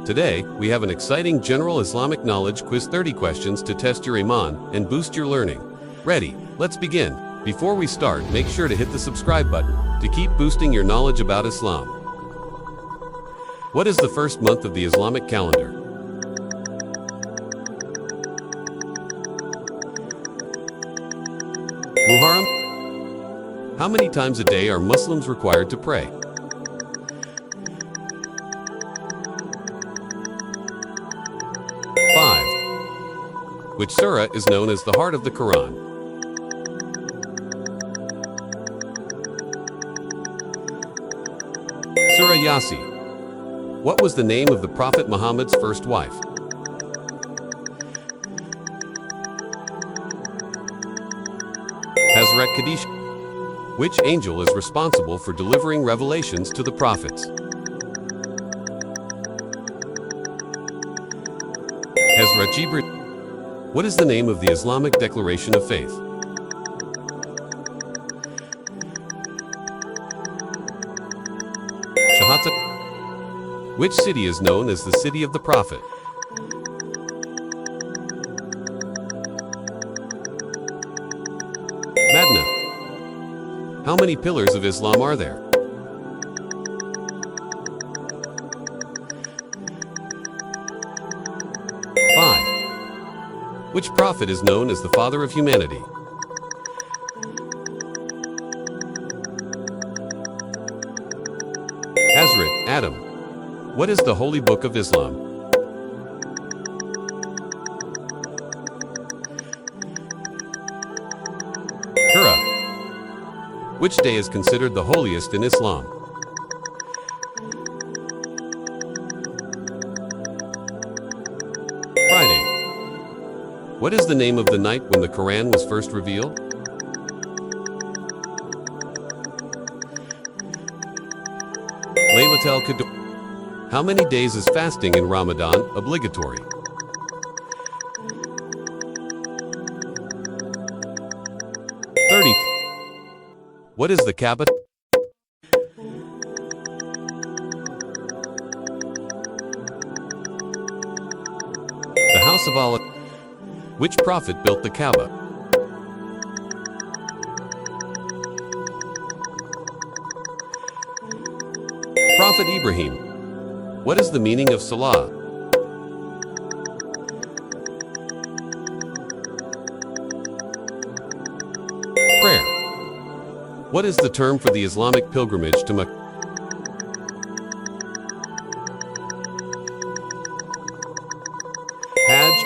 Today, we have an exciting general Islamic knowledge quiz, 30 questions to test your iman and boost your learning. Ready? Let's begin. Before we start, make sure to hit the subscribe button to keep boosting your knowledge about Islam. What is the first month of the Islamic calendar? Muharram? How many times a day are Muslims required to pray? 5. Which surah is known as the heart of the Quran? Surah Yasin. What was the name of the Prophet Muhammad's first wife? Hazrat Khadijah. Which angel is responsible for delivering revelations to the prophets? Hazrat Jibril. What is the name of the Islamic Declaration of Faith? Shahadat. Which city is known as the City of the Prophet? Madinah. How many pillars of Islam are there? 5. Which prophet is known as the father of humanity? Hazrat Adam. What is the holy book of Islam? Quran. Which day is considered the holiest in Islam? Friday. What is the name of the night when the Quran was first revealed? Laylat al-Qadr. How many days is fasting in Ramadan obligatory? 30. What is the Kaaba? The house of Allah. Which prophet built the Kaaba? Prophet Ibrahim. What is the meaning of Salah? Prayer. What is the term for the Islamic pilgrimage to Mecca? Hajj.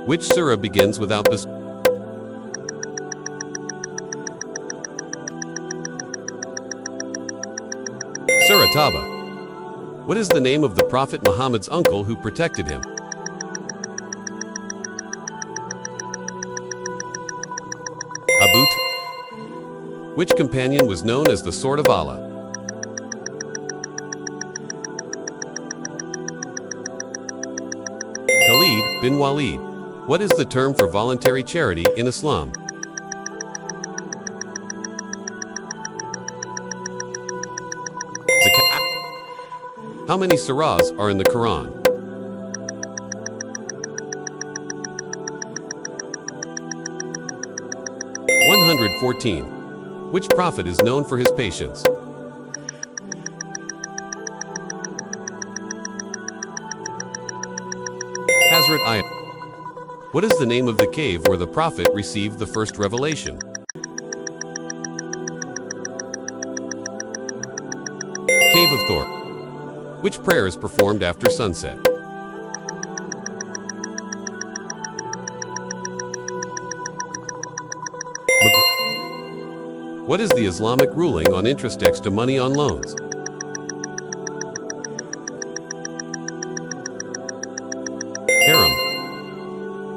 Which surah begins without this? Surah Tawbah. What is the name of the Prophet Muhammad's uncle who protected him? Abu Talib. Which companion was known as the Sword of Allah? Khalid bin Walid. What is the term for voluntary charity in Islam? Zakat. How many surahs are in the Quran? 114. Which prophet is known for his patience? Hazrat Ayat. What is the name of the cave where the prophet received the first revelation? Cave of Thor. Which prayer is performed after sunset? What is the Islamic ruling on interest extra money on loans? Haram.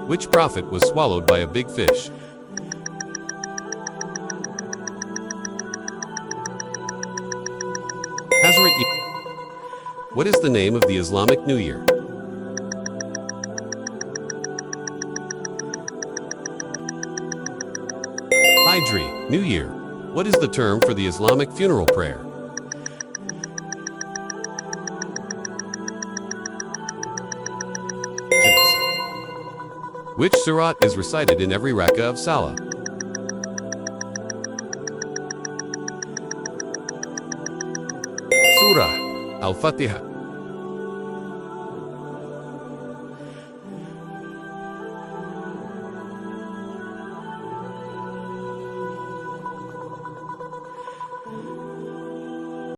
Which prophet was swallowed by a big fish? Hazrat What is the name of the Islamic New Year? Hijri, New Year. What is the term for the Islamic funeral prayer? Which surat is recited in every rak'ah of Salah? Surah Al-Fatiha.